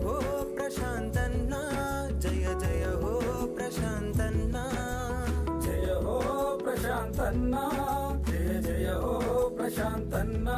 हो प्रशांतना, जय जय हो प्रशांतना, जय हो प्रशांतना, जय जय हो प्रशांतना।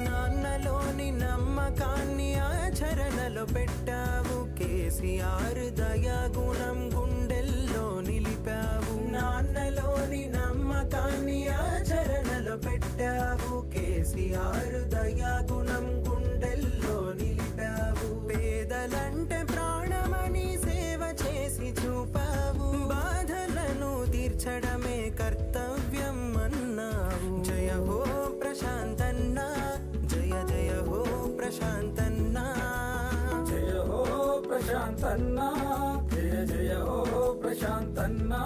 నాన్నలోని నమ్మకాన్ని ఆచరణలో పెట్టావు, కేసీఆర్ దయాగుణం గుండెల్లో నిలిపావు. నాన్నలోని నమ్మకాన్ని ఆచరణలో పెట్టావు, కేసీఆర్ దయాగుణం గుండెల్లో నిలిపావు. పేదలంటే ప్రాణమని సేవ చేసి చూపావు, బాధలను తీర్చడమే కర్తవ్యం అన్నావు. జయ హో ప్రశాంతన్నా, జయ జయ హో ప్రశాంతన్నా, జయ హో ప్రశాంతన్నా, జయ జయ హో ప్రశాంతన్నా।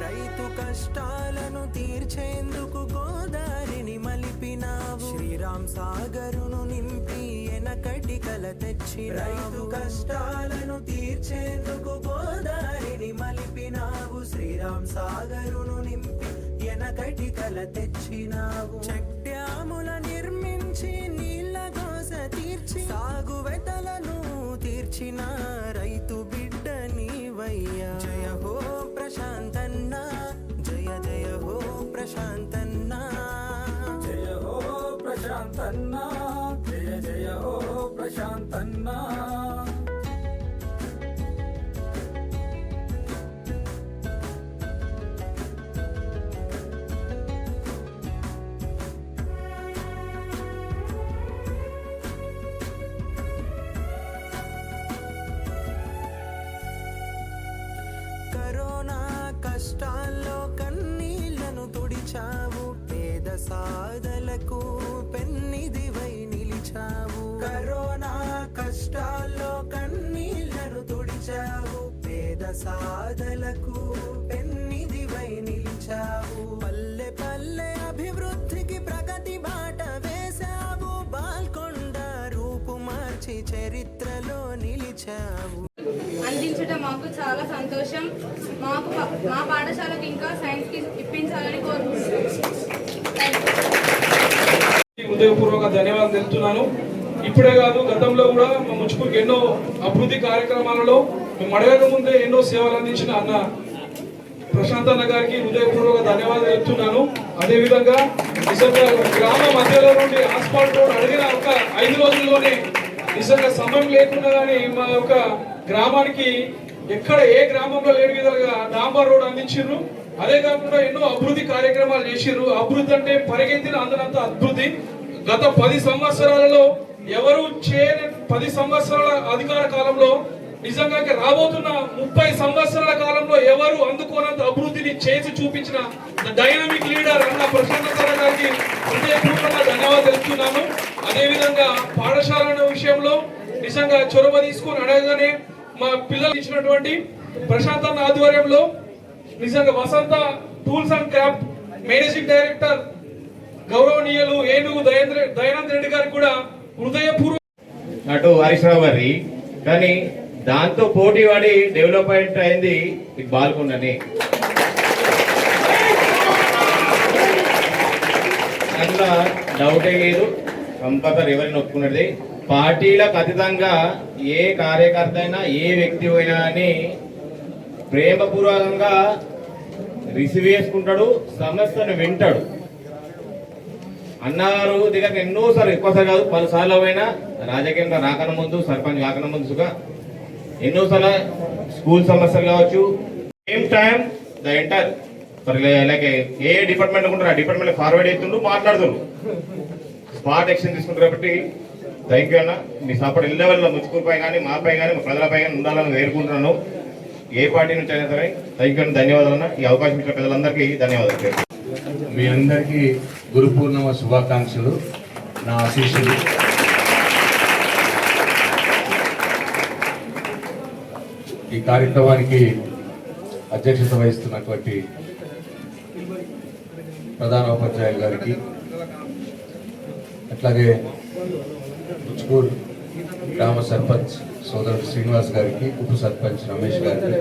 రైతు కష్టాలను తీర్చేందుకు గోదారిని మలిపినావు, శ్రీరామ్ సాగరును నింపి ఎనకటి కల తెచ్చి. రైతు కష్టాలను తీర్చేందుకు గోదారిని మలిపినావు, శ్రీరామ్ సాగరును నింపి ఎనకటి కల తెచ్చినావు. చెక్ డ్యాముల నిర్మించి నీళ్ళ కోస తీర్చి, సాగు వెతలను తీర్చిన రైతు బిడ్డ నీవయ్యా. జయ హో ప్రశాంతన్నా, జయ జయ హో ప్రశాంతన్నా, జయ హో ప్రశాంతన్నా, జయ జయ హో ప్రశాంతన్నా। కరోనా కష్టాల్లో కన్నీళ్లను తుడిచావు, పేద సాధలకు పెన్నిదివై నిలిచావు. కరోనా కష్టాల్లో కన్నీళ్లను తుడిచావు, పేద సాధలకు పెన్నిదివై నిలిచావు. పల్లె పల్లె అభివృద్ధికి ప్రగతి బాట వేశావు, బాల్కొండ రూపు మార్చి చరిత్రలో నిలిచావు. అందించడం మాకు చాలా సంతోషం. మా పాఠశాలకు ఇంకా సైన్స్ కి ఇప్పించాలని కోరుకుంటున్నాను. హృదయపూర్వక ధన్యవాదాలు తెలుపుతున్నాను. ఇప్పుడే కాదు, గతంలో కూడా మా ముచ్చుకుకి ఎన్నో అభివృద్ధి కార్యక్రమాలలో మేము అడగక ముందే ఎన్నో సేవలు అందించిన అన్న ప్రశాంత్ అన్న గారికి హృదయపూర్వక ధన్యవాదాలు చెప్తున్నాను. అదేవిధంగా నిజంగా గ్రామ మధ్యలో నుండి ఆస్ఫాల్ట్ రోడ్ అడిగిన ఒక 5 రోజుల్లోనే నిజంగా సమయం లేకుండా కానీ మా యొక్క గ్రామానికి ఎక్కడ ఏ గ్రామంలో లేని విధాలుగా డాంబర్ రోడ్ అందించారు. అదే కాకుండా ఎన్నో అభివృద్ధి కార్యక్రమాలు చేసిర్రు. అభివృద్ధి అంటే పరిగెత్తిన అందనంత అభివృద్ధి. గత 10 సంవత్సరాలలో ఎవరు చేయని 10 సంవత్సరాల అధికార కాలంలో నిజంగా రాబోతున్న 30 సంవత్సరాల కాలంలో ఎవరు అందుకోనంత అభివృద్ధిని చేసి చూపించిన డైనమిక్ లీడర్ అన్న ప్రశాంత్ గారికి హృదయపూర్వకంగా ధన్యవాదాలు తెలుపుతున్నాను. అదేవిధంగా పాఠశాల విషయంలో నిజంగా చొరవ తీసుకొని అడగగానే మా పిల్లలు ఇచ్చినటువంటి ప్రశాంత్ అన్న ఆధ్వర్యంలో నిజంగా Vasanta tools and craft managing director గౌరవనీయులు ఏనుగు దయానంద్ రెడ్డి గారికి కూడా హృదయపూర్వక అటు హరీశ్రావు గారి, కానీ దాంతో పోటీ పడి డెవలప్మెంట్ అయింది బాల్కొండని. అందులో డౌటే లేదు, కంపల్సరీ ఎవరిని ఒప్పుకున్నది. పార్టీలకు అతీతంగా ఏ కార్యకర్త అయినా ఏ వ్యక్తి అయినా అని ప్రేమపూర్వకంగా రిసీవ్ చేసుకుంటాడు, సమస్యను వింటాడు. అన్నగారు దగ్గర ఎన్నోసార్లు, ఎక్కువసార్లు కాదు 10 సార్లు అయినా రాజకీయంగా రాకన ముందు, సర్పంచ్ కాకన ముందుగా ఎన్నోసార్లు స్కూల్ సమస్యలు కావచ్చు, same time the enter like A department ఉంటారు ఆ డిపార్ట్మెంట్ ఫార్వర్డ్ అవుతుండ్రు, మాట్లాడుతుండ్రు, స్పాట్ యాక్షన్ తీసుకుంటారు. కాబట్టి థ్యాంక్ యూ అన్న. మీ సపోర్ట్ ఎన్ని లెవెల్లో ముచ్చుకుపై కానీ మాపై కానీ మా ప్రజలపై కానీ ఉండాలని వేరుకుంటున్నాను. ఏ పార్టీ నుంచి అయినా సరే థ్యాంక్ యూ అన్న, ధన్యవాదాలు అన్న. ఈ అవకాశం ఇచ్చిన ప్రజలందరికీ ధన్యవాదాలు. మీ అందరికీ గురు పూర్ణిమ శుభాకాంక్షలు, నా ఆశీస్సులు. ఈ కార్యక్రమానికి అధ్యక్షత వహిస్తున్నటువంటి ప్రధాన ఉపాధ్యాయులు గారికి, అట్లాగే ముచ్కూరు గ్రామ సర్పంచ్ సోదరుడు శ్రీనివాస్ గారికి, ఉప సర్పంచ్ రమేష్ గారికి,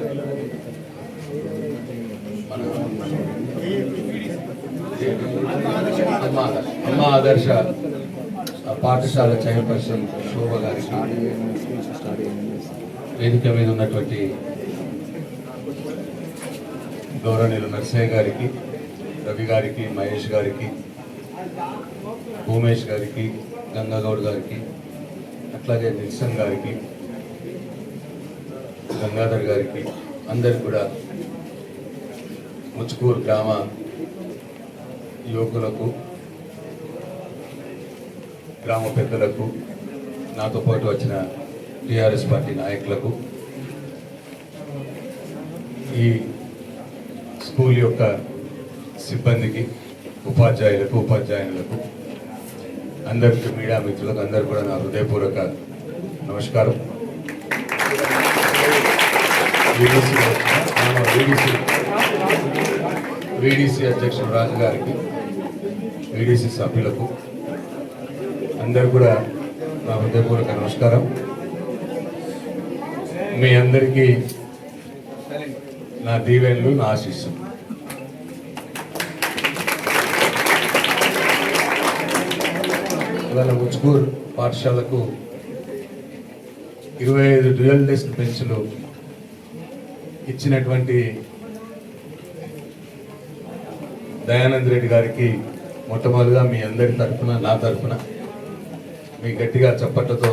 మన అమ్మ ఆదర్శ పాఠశాల చైర్పర్సన్ శోభ గారికి, వేదిక మీద ఉన్నటువంటి గౌరవనీయులు నర్సయ్య గారికి, రవి గారికి, మహేష్ గారికి, భూమేష్ గారికి, గంగాగౌడ్ గారికి, అట్లాగే నిల్సన్ గారికి, గంగాధర్ గారికి, అందరికి కూడా ముచ్కూరు గ్రామ యువకులకు, గ్రామ పెద్దలకు, నాతో పాటు వచ్చిన టీఆర్ఎస్ పార్టీ నాయకులకు, ఈ స్కూల్ యొక్క సిబ్బందికి, ఉపాధ్యాయులకు, ఉపాధ్యాయులకు, అందరికీ, మీడియా మిత్రులకు అందరూ కూడా నా హృదయపూర్వక నమస్కారం. వీడీసీ అధ్యక్షుడు రాజు గారికి, వీడీసీ సభ్యులకు అందరూ కూడా నా హృదయపూర్వక నమస్కారం. మీ అందరికీ నా దీవెనలు, నా ఆశీస్సులు. ఇవాళ ముచ్కూరు పాఠశాలకు 25 డ్యూయల్ డెస్క్ బెంచ్లు ఇచ్చినటువంటి దయానంద్ రెడ్డి గారికి మొట్టమొదటిగా మీ అందరి తరఫున, నా తరఫున మీ గట్టిగా చప్పట్లతో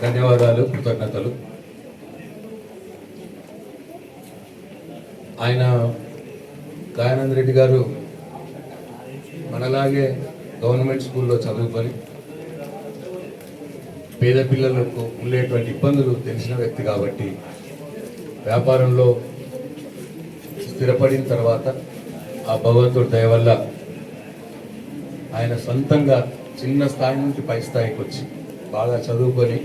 ధన్యవాదాలు, కృతజ్ఞతలు. ఆయన దయానంద్ రెడ్డి గారు మనలాగే గవర్నమెంట్ స్కూల్లో చదువుకొని పేద పిల్లలకు ఉండేటువంటి ఇబ్బందులు తెలిసిన వ్యక్తి కాబట్టి వ్యాపారంలో స్థిరపడిన తర్వాత ఆ భగవంతుడి దయ వల్ల ఆయన సొంతంగా చిన్న స్థాయి నుంచి పై స్థాయికి వచ్చి బాగా చదువుకొని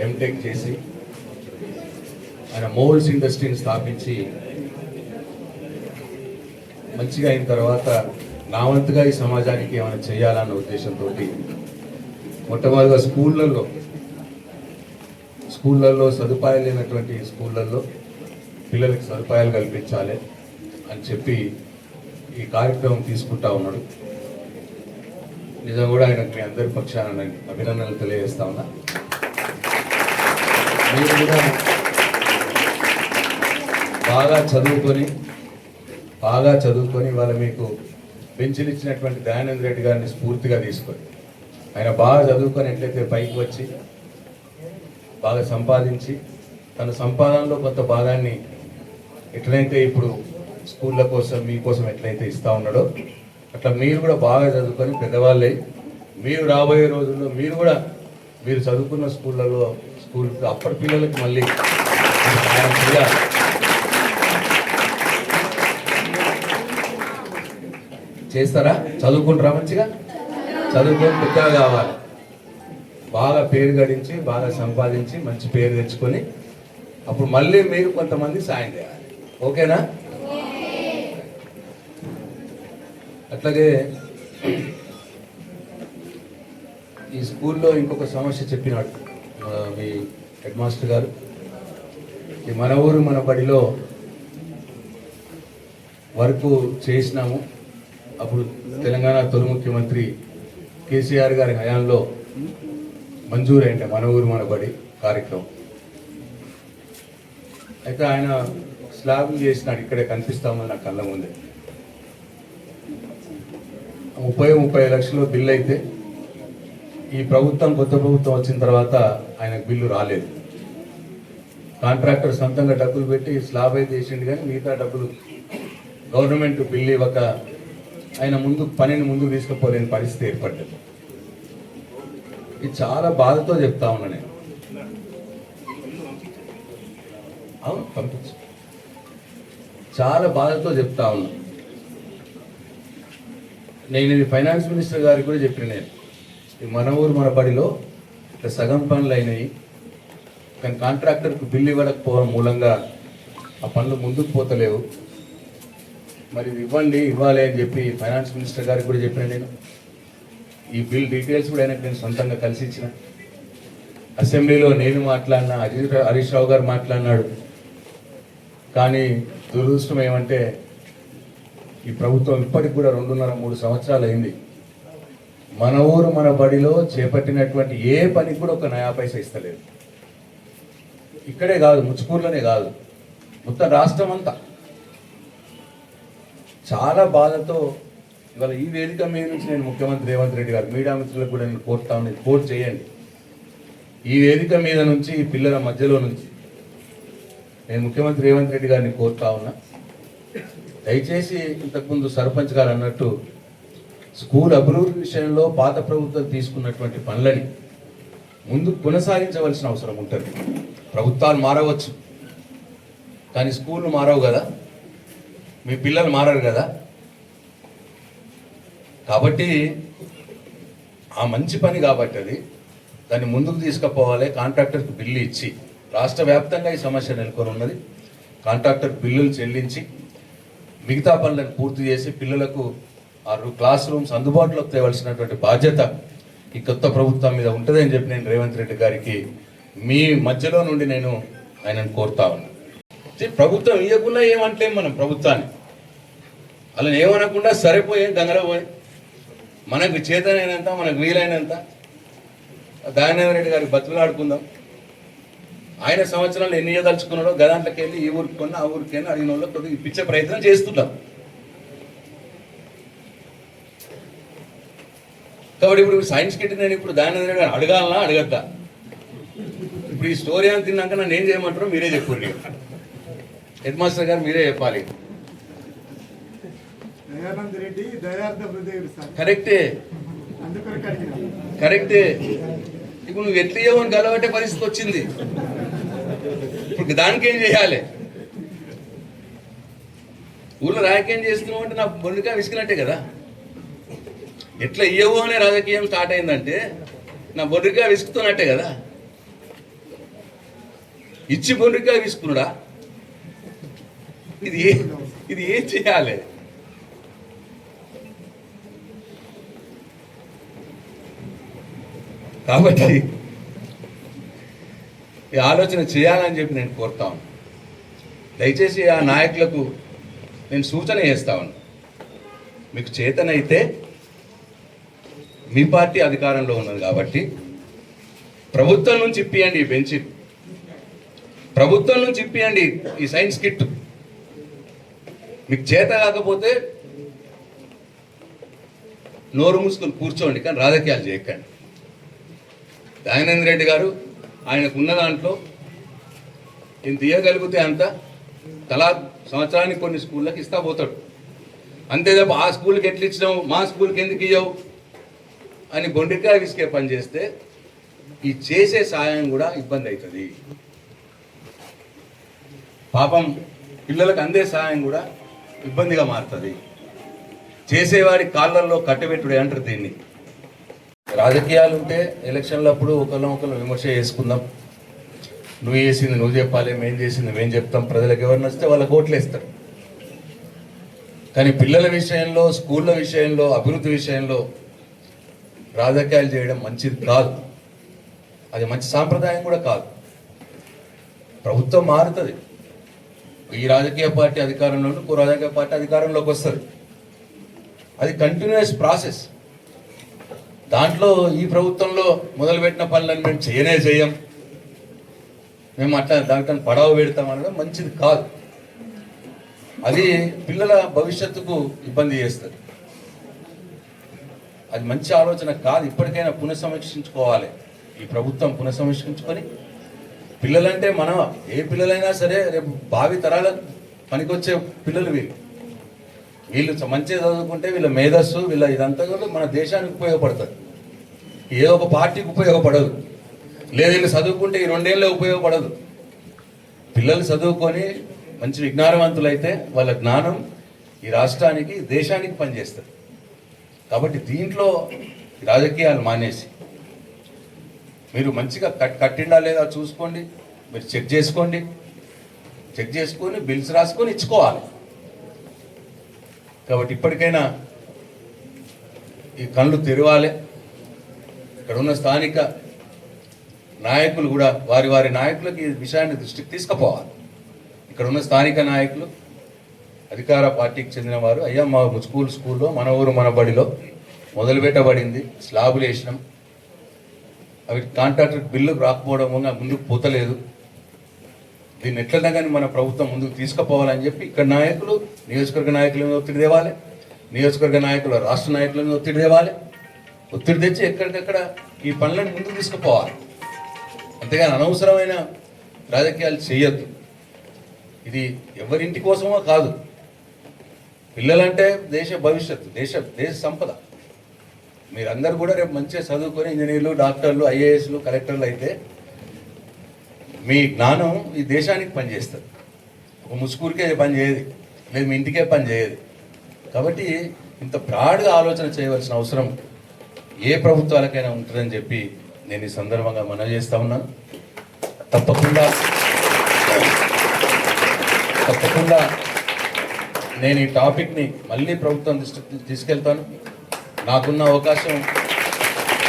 ఎంటెక్ చేసి ఆయన మోల్డ్స్ ఇండస్ట్రీని స్థాపించి మంచిగా అయిన తర్వాత నా వంతుగా ఈ సమాజానికి ఏమైనా చేయాలన్న ఉద్దేశంతో మొట్టమొదటిగా స్కూళ్ళల్లో సదుపాయాలు లేనటువంటి స్కూళ్ళల్లో పిల్లలకి సదుపాయాలు కల్పించాలి అని చెప్పి ఈ కార్యక్రమం తీసుకుంటా ఉన్నాడు. నిజం కూడా ఆయనకు మీ అందరి పక్షాన అభినందనలు తెలియజేస్తా ఉన్నా. మీరు కూడా బాగా చదువుకొని వాళ్ళ మీకు బెంచ్లు ఇచ్చినటువంటి దయానంద్ రెడ్డి గారిని స్ఫూర్తిగా తీసుకొని ఆయన బాగా చదువుకొని ఎట్లయితే పైకి వచ్చి బాగా సంపాదించి తన సంపాదనలో కొంత భాగాన్ని ఎట్లయితే ఇప్పుడు స్కూళ్ళ కోసం మీకోసం ఎట్లయితే ఇస్తా ఉన్నాడో అట్లా మీరు కూడా బాగా చదువుకొని పెద్దవాళ్ళే మీరు రాబోయే రోజుల్లో మీరు చదువుకున్న స్కూళ్ళలో అప్పటి పిల్లలకి మళ్ళీ చేస్తారా? చదువుకుంటారా? మంచిగా చదువుకొని పెద్దగా కావాలి, బాగా పేరు గడించి బాగా సంపాదించి మంచి పేరు తెచ్చుకొని అప్పుడు మళ్ళీ మీరు కొంతమంది సాయం చేయాలి. ఓకేనా? అట్లాగే ఈ స్కూల్లో ఇంకొక సమస్య చెప్పినాడు మీ హెడ్ మాస్టర్ గారు. ఈ మన ఊరు మన బడిలో వర్క్ చేసినాము. అప్పుడు తెలంగాణ తొలి ముఖ్యమంత్రి కేసీఆర్ గారి హయాంలో మంజూరైంది మన ఊరు మన బడి కార్యక్రమం. అయితే ఆయన స్లాబింగ్ చేసినాడు, ఇక్కడే కనిపిస్తామని నా కళ్ళ ముందే. 30 లక్షలు బిల్లు అయితే ఈ ప్రభుత్వం కొత్త ప్రభుత్వం వచ్చిన తర్వాత ఆయనకు బిల్లు రాలేదు. కాంట్రాక్టర్ సొంతంగా డబ్బులు పెట్టి స్లాబ్ అయితే చేసిండు, కానీ మిగతా డబ్బులు గవర్నమెంట్ బిల్లు ఇవ్వక ఆయన పనిని ముందుకు తీసుకుపోలేని పరిస్థితి ఏర్పడ్డది. ఇది చాలా బాధతో చెప్తా ఉన్నా నేను. అవును, పంపించు. చాలా బాధతో చెప్తా ఉన్నా. నేను ఇది ఫైనాన్స్ మినిస్టర్ గారికి కూడా చెప్పిన, నేను ఈ మన ఊరు మన బడిలో ఇట్లా సగం పనులు అయినాయి, కానీ కాంట్రాక్టర్కు బిల్లు ఇవ్వకపోవడం మూలంగా ఆ పనులు ముందుకు పోతలేవు, మరి ఇది ఇవ్వాలి అని చెప్పి ఫైనాన్స్ మినిస్టర్ గారికి కూడా చెప్పిన. నేను ఈ బిల్ డీటెయిల్స్ కూడా ఆయనకు నేను సొంతంగా కలిసి ఇచ్చిన. అసెంబ్లీలో నేను మాట్లాడినా, హరీష్ రావు గారు మాట్లాడినాడు. కానీ దురదృష్టం ఏమంటే ఈ ప్రభుత్వం ఇప్పటికి కూడా 2.5-3 సంవత్సరాలు అయింది. మన ఊరు మన బడిలో చేపట్టినటువంటి ఏ పనికి కూడా ఒక నయా పైసా ఇస్తలేదు. ఇక్కడే కాదు, ముచ్చుకూరులోనే కాదు, మొత్తం రాష్ట్రం అంతా. చాలా బాధతో ఇవాళ ఈ వేదిక మీద నుంచి నేను ముఖ్యమంత్రి రేవంత్ రెడ్డి గారు, మీడియా మిత్రులకు కూడా నేను కోరుతాను, కోర్టు చేయండి. ఈ వేదిక మీద నుంచి, ఈ పిల్లల మధ్యలో నుంచి నేను ముఖ్యమంత్రి రేవంత్ రెడ్డి గారిని కోరుతా ఉన్నా, దయచేసి ఇంతకుముందు సర్పంచ్ గారు అన్నట్టు స్కూల్ అభివృద్ధి విషయంలో పాత ప్రభుత్వం తీసుకున్నటువంటి పనులని ముందు కొనసాగించవలసిన అవసరం ఉంటుంది. ప్రభుత్వాలు మారవచ్చు, కానీ స్కూళ్ళు మారవు కదా, మీ పిల్లలు మారరు కదా. కాబట్టి ఆ మంచి పని కాబట్టి అది దాన్ని ముందుకు తీసుకుపోవాలి. కాంట్రాక్టర్కి బిల్లు ఇచ్చి, రాష్ట్ర వ్యాప్తంగా ఈ సమస్య నెలకొని ఉన్నది. కాంట్రాక్టర్ బిల్లులు చెల్లించి మిగతా పనులను పూర్తి చేసి పిల్లలకు 6 క్లాస్ రూమ్స్ అందుబాటులోకి తేవలసినటువంటి బాధ్యత ఈ కొత్త ప్రభుత్వం మీద ఉంటుందని చెప్పి నేను రేవంత్ రెడ్డి గారికి మీ మధ్యలో నుండి నేను ఆయనను కోరుతా ఉన్నా. ప్రభుత్వం ఇవ్వకుండా ఏమంటలేం మనం ప్రభుత్వాన్ని, అలా ఏమనకుండా సరిపోయే గంగలో పోయి మనకు చేతనైనంత, మనకు వీలైనంత దయానంద రెడ్డి గారికి బతుకులాడుకుందాం. ఆయన సంవత్సరాలు ఎన్ని ఇవ్వదలుచుకున్నాడో గదాంట్లోకి వెళ్ళి ఈ ఊరికి కొన్న ఆ ఊరికి వెళ్ళి అడిగిన వాళ్ళు కొద్దిగా ఇప్పించే ప్రయత్నం చేస్తున్నాం. కాబట్టి ఇప్పుడు సైన్స్ కిట్ నేను ఇప్పుడు దయానంద రెడ్డి గారు అడగాలనా అడగద్దా? ఇప్పుడు ఈ స్టోరీ అని తిన్నాక నన్ను ఏం చేయమంటారో మీరే చెప్పండి. హెడ్ మాస్టర్ గారు మీరే చెప్పాలి. కరెక్టే, కరెక్టే. ఇప్పుడు నువ్వు ఎట్లా ఇవ్వని గలవట్టే పరిస్థితి వచ్చింది. ఇప్పుడు దానికి ఏం చేయాలి? ఊళ్ళో రాజకీయం చేస్తున్నావు అంటే నా బొండికాయ విసికినట్టే కదా. ఎట్లా ఇయ్యవు అనే రాజకీయం స్టార్ట్ అయిందంటే నా బొండికాయ విసుకుతున్నట్టే కదా. ఇచ్చి బొండికాయ విసుకున్నాడా? ఇది ఏం చేయాలి? కాబట్టి ఈ ఆలోచన చేయాలని చెప్పి నేను కోరుతాను. దయచేసి ఆ నాయకులకు నేను సూచన చేస్తాను, మీకు చేతనైతే మీ పార్టీ అధికారంలో ఉన్నది కాబట్టి ప్రభుత్వం నుంచి ఇప్పియండి ఈ బెంచ్, ప్రభుత్వం నుంచి ఇప్పియండి ఈ సైన్స్ కిట్. మీకు చేత కాకపోతే నోరు మూసుకొని కూర్చోండి, కానీ రాజకీయాలు చేయకండి. దయానంద రెడ్డి గారు ఆయనకున్న దాంట్లో ఇంత ఇవ్వగలిగితే అంత తలా సంవత్సరానికి కొన్ని స్కూళ్ళకి ఇస్తా పోతాడు. అంతే తప్ప ఆ స్కూల్కి ఎట్లా ఇచ్చినావు, మా స్కూల్కి ఎందుకు ఇవ్వవు అని బొండికాయ విసికే పని చేస్తే ఈ చేసే సాయం కూడా ఇబ్బంది అవుతుంది. పాపం పిల్లలకు అందే సాయం కూడా ఇబ్బందిగా మారుతుంది. చేసేవాడి కాళ్ళల్లో కట్టబెట్టుడే అంటారు దీన్ని. రాజకీయాలు ఉంటే ఎలక్షన్లప్పుడు ఒకళ్ళు విమర్శ చేసుకుందాం, నువ్వు చేసింది నువ్వు చెప్పాలి, మేము చేసింది మేము చెప్తాం, ప్రజలకు ఎవరు నచ్చితే వాళ్ళకి ఓట్లు వేస్తారు. కానీ పిల్లల విషయంలో, స్కూళ్ళ విషయంలో, అభివృద్ధి విషయంలో రాజకీయాలు చేయడం మంచిది కాదు. అది మంచి సాంప్రదాయం కూడా కాదు. ప్రభుత్వం మారుతుంది, ఈ రాజకీయ పార్టీ అధికారంలో ఇంకో రాజకీయ పార్టీ అధికారంలోకి వస్తుంది. అది కంటిన్యూస్ ప్రాసెస్. దాంట్లో ఈ ప్రభుత్వంలో మొదలుపెట్టిన పనులను మేము చేయం, మేము అట్లా దానికన్నా పడవ పెడతాం అనడం మంచిది కాదు. అది పిల్లల భవిష్యత్తుకు ఇబ్బంది చేస్తుంది. అది మంచి ఆలోచన కాదు. ఇప్పటికైనా పునఃసమీక్షించుకోవాలి. ఈ ప్రభుత్వం పునఃసమీక్షించుకొని, పిల్లలంటే మనం ఏ పిల్లలైనా సరే రేపు భావి తరాల పనికొచ్చే పిల్లలు వీళ్ళు మంచిగా చదువుకుంటే వీళ్ళ మేధస్సు, వీళ్ళ ఇదంతా కూడా మన దేశానికి ఉపయోగపడుతుంది. ఏ ఒక పార్టీకి ఉపయోగపడదు. లేదు వీళ్ళు చదువుకుంటే ఈ 2 ఏళ్ళే ఉపయోగపడదు. పిల్లలు చదువుకొని మంచి విజ్ఞానవంతులైతే వాళ్ళ జ్ఞానం ఈ రాష్ట్రానికి దేశానికి పనిచేస్తుంది. కాబట్టి దీంట్లో రాజకీయాలు మానేసి మీరు మంచిగా కట్టిండా లేదా చూసుకోండి, మీరు చెక్ చేసుకొని బిల్స్ రాసుకొని ఇచ్చుకోవాలి. కాబట్టి ఇప్పటికైనా ఈ కళ్ళు తెరవాలి. ఇక్కడ ఉన్న స్థానిక నాయకులు కూడా వారి నాయకులకి ఈ విషయాన్ని దృష్టికి తీసుకుపోవాలి. ఇక్కడ ఉన్న స్థానిక నాయకులు అధికార పార్టీకి చెందిన వారు, అయ్యా మా స్కూల్లో మన ఊరు మన బడిలో మొదలు పెట్టబడింది, స్లాబులు వేసినాం, అవి కాంట్రాక్టర్ బిల్లు రాకపోవడం వల్ల ముందుకు పోతలేదు, దీన్ని ఎట్లన్నా కానీ మన ప్రభుత్వం ముందుకు తీసుకుపోవాలని చెప్పి ఇక్కడ నాయకులు, నియోజకవర్గ నాయకుల మీద ఒత్తిడి తేవాలి, నియోజకవర్గ నాయకులు రాష్ట్ర నాయకుల మీద ఒత్తిడి తేవాలి. ఒత్తిడి తెచ్చి ఎక్కడికక్కడ ఈ పనులను ముందుకు తీసుకుపోవాలి. అంతేగాని అనవసరమైన రాజకీయాలు చేయొద్దు. ఇది ఎవరింటి కోసమో కాదు. పిల్లలంటే దేశ భవిష్యత్తు, దేశ సంపద. మీరందరూ కూడా రేపు మంచిగా చదువుకొని ఇంజనీర్లు, డాక్టర్లు, ఐఏఎస్లు, కలెక్టర్లు అయితే మీ జ్ఞానం ఈ దేశానికి పనిచేస్తుంది. ఒక ముసుకూరికే పని చేయదు, లేదు మీ ఇంటికే పని చేయదు. కాబట్టి ఇంత బ్రాడ్గా ఆలోచన చేయవలసిన అవసరం ఏ ప్రభుత్వాలకైనా ఉంటుందని చెప్పి నేను ఈ సందర్భంగా మనవి చేస్తూ ఉన్నాను. తప్పకుండా నేను ఈ టాపిక్ని మళ్ళీ ప్రభుత్వం దృష్టికి తీసుకెళ్తాను. నాకున్న అవకాశం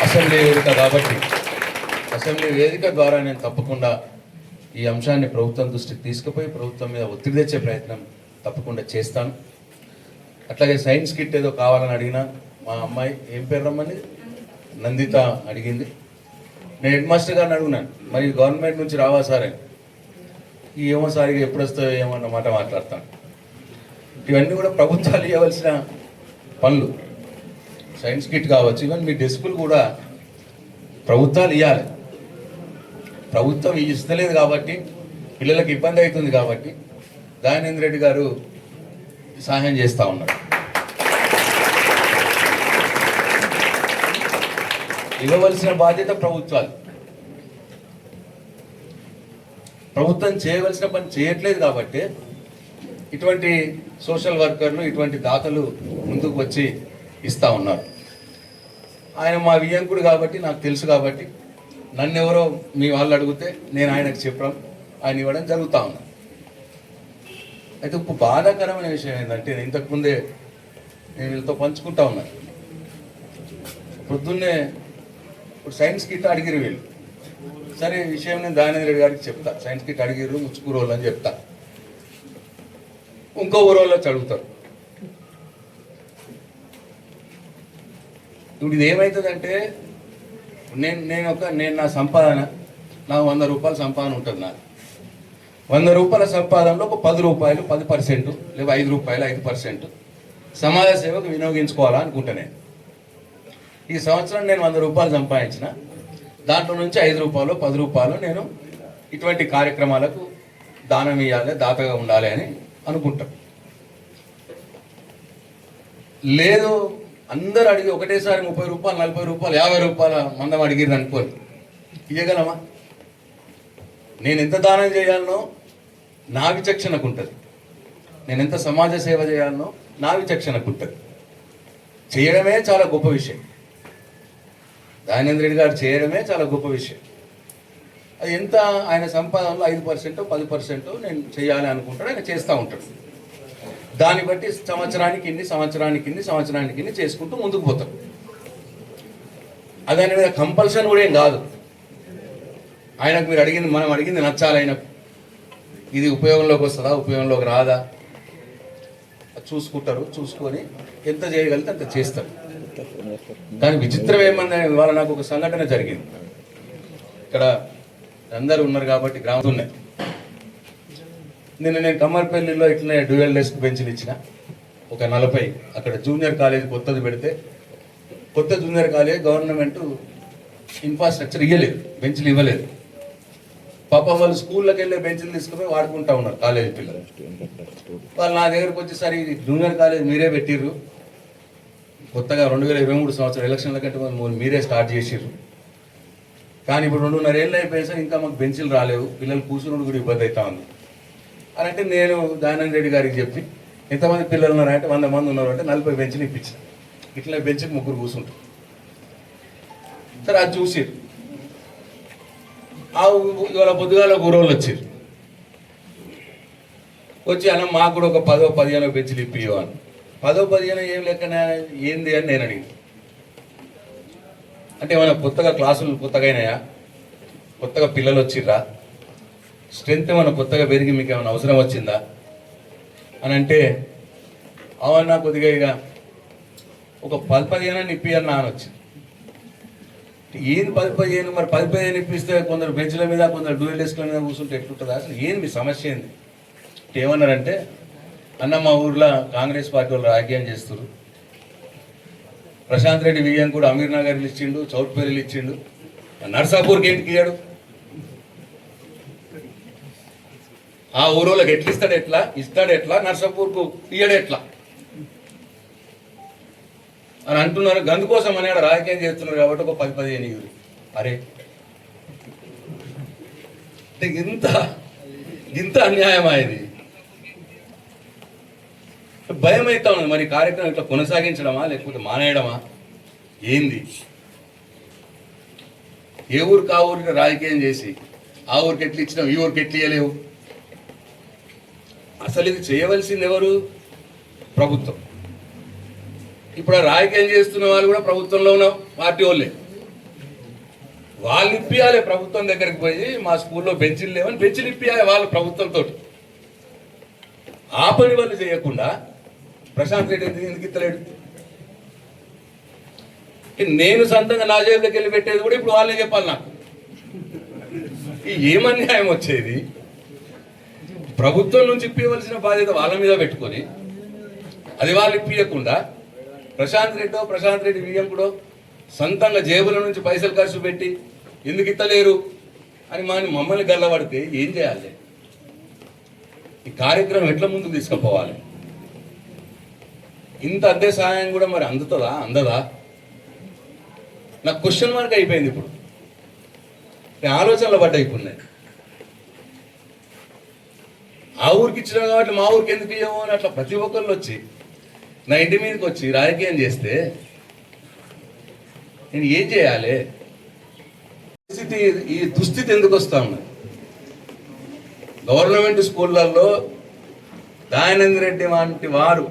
అసెంబ్లీ వేదిక కాబట్టి అసెంబ్లీ వేదిక ద్వారా నేను తప్పకుండా ఈ అంశాన్ని ప్రభుత్వం దృష్టికి తీసుకుపోయి ప్రభుత్వం మీద ఒత్తిడి తెచ్చే ప్రయత్నం తప్పకుండా చేస్తాను. అట్లాగే సైన్స్ కిట్ ఏదో కావాలని అడిగినా మా అమ్మాయి ఏం పేరు రమ్మని నందిత అడిగింది. నేను హెడ్ మాస్టర్ గారిని అడుగున్నాను, మరి గవర్నమెంట్ నుంచి రావా సార్ అని. ఏమో సార్ ఇక ఎప్పుడు వస్తాయో ఏమో అన్నమాట మాట్లాడతాను. ఇవన్నీ కూడా ప్రభుత్వాలు ఇవ్వవలసిన పనులు. సైన్స్ కిట్ కావచ్చు, ఈవెన్ మీ డెస్కులు కూడా ప్రభుత్వాలు ఇవ్వాలి. ప్రభుత్వం ఇస్తలేదు కాబట్టి పిల్లలకు ఇబ్బంది అవుతుంది కాబట్టి దయానంద్ రెడ్డి గారు సహాయం చేస్తూ ఉన్నారు. ఇవ్వవలసిన బాధ్యత ప్రభుత్వాలు. ప్రభుత్వం చేయవలసిన పని చేయట్లేదు కాబట్టి ఇటువంటి సోషల్ వర్కర్లు, ఇటువంటి దాతలు ముందుకు వచ్చి ఇస్తూ ఉన్నారు. ఆయన మా వియ్యంకుడు కాబట్టి నాకు తెలుసు కాబట్టి నన్ను ఎవరో మీ వాళ్ళు అడిగితే నేను ఆయనకు చెప్పడం, ఆయన ఇవ్వడం జరుగుతూ ఉన్నా. అయితే ఇప్పుడు బాధాకరమైన విషయం ఏంటంటే ఇంతకుముందే నేను వీళ్ళతో పంచుకుంటా ఉన్నాను. పొద్దున్నే ఇప్పుడు సైన్స్ కిట్ అడిగిరు వీళ్ళు. సరే ఈ విషయం నేను దయానంద్ రెడ్డి గారికి చెప్తా, సైన్స్ కిట్ అడిగిరు ముచ్చుకూరు వాళ్ళు అని చెప్తా. ఇంకో ఊరోళ్ళు చదువుతారు. ఇప్పుడు ఇది ఏమవుతుందంటే నేను నా సంపాదన, నాకు 100 రూపాయల సంపాదన ఉంటుంది. నాకు 100 రూపాయల సంపాదనలో ఒక 10 రూపాయలు 10% లేదా 5 రూపాయలు 5% సమాజ సేవకు వినియోగించుకోవాలా అనుకుంటా. నేను ఈ సంవత్సరం నేను 100 రూపాయలు సంపాదించిన దాంట్లో నుంచి 5 రూపాయలు 10 రూపాయలు నేను ఇటువంటి కార్యక్రమాలకు దానం ఇవ్వాలి, దాతగా ఉండాలి అని అనుకుంటాం. లేదు అందరు అడిగి ఒకటేసారి 30 రూపాయలు 40 రూపాయలు 50 రూపాయల మందం అడిగిరు అనుకోని ఇవ్వగలమా? నేను ఎంత దానం చేయాలనో నా విచక్షణకు ఉంటుంది, నేను ఎంత సమాజ సేవ చేయాలనో నా విచక్షణకు ఉంటుంది. చేయడమే చాలా గొప్ప విషయం. దయానంద్ రెడ్డి గారు చేయడమే చాలా గొప్ప విషయం. అది ఎంత ఆయన సంపాదనలో 5% 10% నేను చేయాలి అనుకుంటాడు, ఆయన చేస్తూ ఉంటాడు. దాన్ని బట్టి సంవత్సరానికి ఇన్ని చేసుకుంటూ ముందుకు పోతాం. అది ఆయన మీద కంపల్షన్ కూడా ఏం కాదు. ఆయనకు మీరు అడిగింది, మనం అడిగింది నచ్చాలి ఆయనకు. ఇది ఉపయోగంలోకి వస్తుందా, ఉపయోగంలోకి రాదా చూసుకుంటారు. చూసుకొని ఎంత చేయగలిగితే అంత చేస్తారు. కానీ విచిత్రం ఏమన్నా, ఇవాళ నాకు ఒక సంఘటన జరిగింది. ఇక్కడ అందరూ ఉన్నారు కాబట్టి గ్రామం ఉన్నాయి. నేను కమ్మర్పల్లిలో ఇట్లనే డ్యూయల్ డెస్క్ బెంచ్లు ఇచ్చిన ఒక 40. అక్కడ జూనియర్ కాలేజ్ కొత్తది పెడితే, కొత్త జూనియర్ కాలేజ్ గవర్నమెంట్ ఇన్ఫ్రాస్ట్రక్చర్ ఇవ్వలేదు, బెంచ్లు ఇవ్వలేదు. పాపం వాళ్ళు స్కూల్లోకి వెళ్ళే బెంచ్లు తీసుకుపోయి వాడుకుంటా ఉన్నారు కాలేజీ పిల్లలు. వాళ్ళు నా దగ్గరకు వచ్చేసరి జూనియర్ కాలేజ్ మీరే పెట్టిర్రు, కొత్తగా 2023 సంవత్సరం ఎలక్షన్ల కంటే మీరే స్టార్ట్ చేసిర్రు, కానీ ఇప్పుడు 2.5 ఏళ్ళు అయిపోయి సార్ ఇంకా మాకు బెంచ్లు రాలేవు, పిల్లలు కూర్చుని కూడా ఇబ్బంది అవుతా ఉంది. అని అంటే నేను దయానంద రెడ్డి గారికి చెప్పి ఎంతమంది పిల్లలు ఉన్నారంటే 100 మంది ఉన్నారు అంటే 40 బెంచ్లు ఇప్పించాను. ఇట్లా బెంచ్కి 3 కూర్చుంటారు. సరే అది చూసారు. ఇవాళ పొద్దుగాల ఊరోళ్ళు వచ్చారు. వచ్చి అన్న మాకు కూడా ఒక 10-15 బెంచ్లు ఇప్పియో అని. 10-15 ఏం లెక్కన ఏంది అని నేను అడిగింది. అంటే ఏమైనా కొత్తగా క్లాసులు కొత్తగా అయినాయా, కొత్తగా పిల్లలు వచ్చిర్రా, స్ట్రెంత్ ఏమైనా కొత్తగా పెరిగి మీకు ఏమైనా అవసరం వచ్చిందా అని అంటే అవన్నా కొద్దిగా ఇక ఒక 10-15 ఇప్పి అన్న అని వచ్చింది. ఏం 10-15 మరి 10-15 ఇప్పిస్తే కొందరు బెంచ్ల మీద కొందరు డ్యూయల్ డెస్క్ల మీద కూర్చుంటే ఎట్లుంటుంది, అసలు ఏంది మీ సమస్య ఏంది ఏమన్నారంటే అన్న మా ఊర్లో కాంగ్రెస్ పార్టీ వాళ్ళు రాజకీయం చేస్తారు, ప్రశాంత్ రెడ్డి విజయన్ కూడా అమీర్ నగర్లు ఇచ్చిండు, చౌట్పల్లిలు ఇచ్చిండు, నర్సాపూర్కి ఏంటికి ఇయ్యాడు, ఆ ఊరోళ్ళకి ఎట్లా ఇస్తాడు ఎట్లా నర్సాపూర్కు ఇయ్యడు ఎట్లా అని అంటున్నారు. గందుకోసం అని రాజకీయం చేస్తున్నారు కాబట్టి ఒక 10-15 ఇవ్వరు. అరే అంటే ఇంత అన్యాయమా ఇది? భయం అవుతా ఉంది. మరి కార్యక్రమం ఇట్లా కొనసాగించడమా లేకపోతే మానేయడమా ఏంది? ఏ ఊరికి ఆ ఊరికి రాజకీయం చేసి ఆ ఊరికి ఎట్లా ఇచ్చినావు, ఈ ఊరికి ఎట్లా ఇవ్వలేవు. అసలు ఇది చేయవలసింది ఎవరు? ప్రభుత్వం. ఇప్పుడు ఆ రాజకీయం చేస్తున్న వాళ్ళు కూడా ప్రభుత్వంలో ఉన్న పార్టీ వాళ్ళే. వాళ్ళు ఇప్పియాలి ప్రభుత్వం దగ్గరికి పోయి, మా స్కూల్లో బెంచీలు లేవని బెంచీలు ఇప్పియాలి వాళ్ళు ప్రభుత్వంతో. ఆ పని వాళ్ళు చేయకుండా ప్రశాంత్ రెడ్డి ఎందుకు ఇస్తలేడు? నేను సొంతంగా నా జేబులోకి వెళ్ళి పెట్టేది కూడా ఇప్పుడు వాళ్ళే చెప్పాలి నాకు. ఏమన్యాయం వచ్చేది? ప్రభుత్వం నుంచి ఇప్పివలసిన బాధ్యత వాళ్ళ మీద పెట్టుకొని అది వాళ్ళు ఇప్పియకుండా ప్రశాంత్ రెడ్డి విజయం కూడా సొంతంగా జేబుల నుంచి పైసలు ఖర్చు పెట్టి ఎందుకు ఇస్తలేరు అని మమ్మల్ని గల్లబడితే ఏం చేయాలి? ఈ కార్యక్రమం ఎట్లా ముందుకు తీసుకుపోవాలి? ఇంత అద్దె సహాయం కూడా మరి అందుతుందా అందదా? నాకు క్వశ్చన్ మార్క్ అయిపోయింది. ఇప్పుడు నేను ఆలోచనలు పడ్డా. ఇప్పుడు నేను ఆ ఊరికి ఇచ్చినా కాబట్టి మా ఊరికి ఎందుకు ఇవ్వము అని అట్లా ప్రతి ఒక్కళ్ళు వచ్చి నా ఇంటి మీదకి వచ్చి రాజకీయం చేస్తే నేను ఏం చేయాలి? ఈ దుస్థితి ఎందుకు వస్తా ఉన్నది? గవర్నమెంట్ స్కూళ్ళల్లో దయానంద రెడ్డి వంటి వారు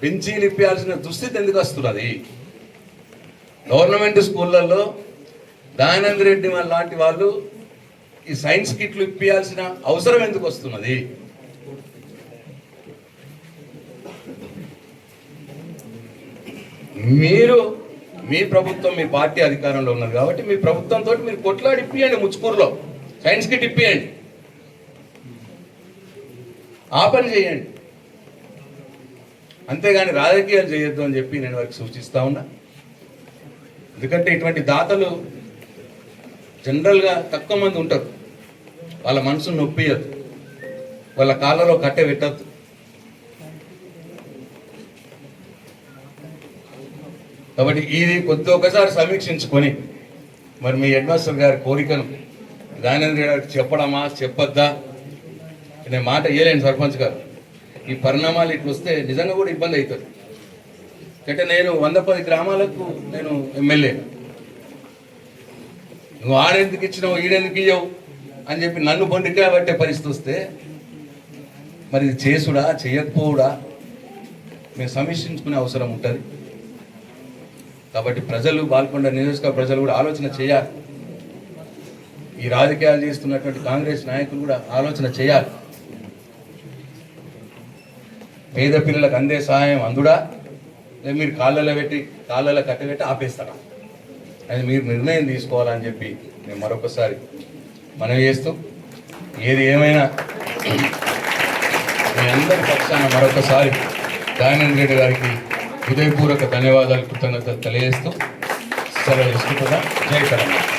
బెంచీలు ఇప్పాల్సిన దుస్థితి ఎందుకు వస్తున్నది? గవర్నమెంట్ స్కూళ్ళల్లో దయానంద రెడ్డి లాంటి వాళ్ళు ఈ సైన్స్ కిట్లు ఇప్పాల్సిన అవసరం ఎందుకు వస్తున్నది? మీ ప్రభుత్వం, మీ పార్టీ అధికారంలో ఉన్నారు కాబట్టి మీ ప్రభుత్వంతో మీరు కొట్లాడి ఇప్పియండి. ముచ్చుకూరులో సైన్స్ కిట్ ఇప్పియండి, ఆ పని చేయండి. అంతేగాని రాజకీయాలు చేయొద్దు అని చెప్పి నేను వారికి సూచిస్తా ఉన్నా. ఎందుకంటే ఇటువంటి దాతలు జనరల్గా తక్కువ మంది ఉంటారు. వాళ్ళ మనసును నొప్పియద్దు, వాళ్ళ కాళ్ళలో కట్టె పెట్టద్దు. కాబట్టి ఇది ఒకసారి సమీక్షించుకొని మరి మీ హెడ్ మాస్టర్ గారి కోరికను దయానంద రెడ్డి గారికి చెప్పడమా చెప్పొద్దా నేను మాట ఇయ్యలేను. సర్పంచ్ గారు ఈ పరిణామాలు ఇట్లా వస్తే నిజంగా కూడా ఇబ్బంది అవుతుంది. అంటే నేను 110 గ్రామాలకు నేను ఎమ్మెల్యే. నువ్వు ఆడెందుకు ఇచ్చినావు, ఈడెందుకు ఇయ్యవు అని చెప్పి నన్ను బొండిగా పట్టే పరిస్థితి వస్తే మరి ఇది చేసుడా చేయకపోవడా మేము సమీక్షించుకునే అవసరం ఉంటుంది. కాబట్టి ప్రజలు, బాల్కొండ నియోజకవర్గ ప్రజలు కూడా ఆలోచన చేయాలి. ఈ రాజకీయాలు చేస్తున్నటువంటి కాంగ్రెస్ నాయకులు కూడా ఆలోచన చేయాలి. పేద పిల్లలకు అందే సహాయం అందుడా, లేదా మీరు కాళ్ళలో కట్టబెట్టి ఆపేస్తారా? అది మీరు నిర్ణయం తీసుకోవాలని చెప్పి మేము మరొకసారి మనవి చేస్తూ, ఏది ఏమైనా మీ అందరి పక్షాన మరొకసారి దయానంద రెడ్డి గారికి హృదయపూర్వక ధన్యవాదాలు, కృతజ్ఞతలు తెలియజేస్తూ సెలవు తీసుకుంటున్నా. జై తెలంగాణ.